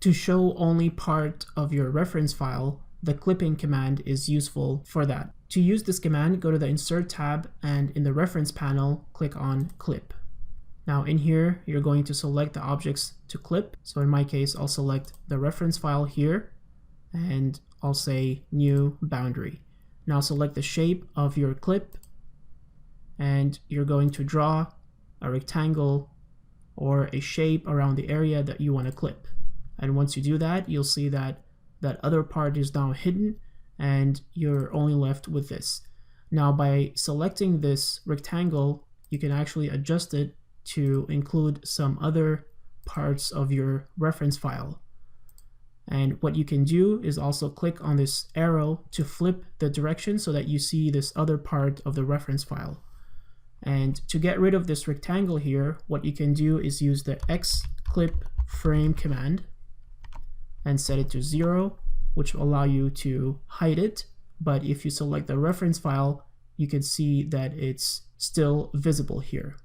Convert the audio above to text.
To show only part of your reference file, the clipping command is useful for that. To use this command, go to the Insert tab and in the Reference panel, click on Clip. Now in here, you're going to select the objects to clip. So in my case, I'll select the reference file here and I'll say New Boundary. Now select the shape of your clip and you're going to draw a rectangle or a shape around the area that you want to clip. And once you do that, you'll see that that other part is now hidden and you're only left with this. Now by selecting this rectangle, you can actually adjust it to include some other parts of your reference file. And what you can do is also click on this arrow to flip the direction so that you see this other part of the reference file. And to get rid of this rectangle here, what you can do is use the xClipFrame command and set it to 0, which will allow you to hide it. But if you select the reference file, you can see that it's still visible here.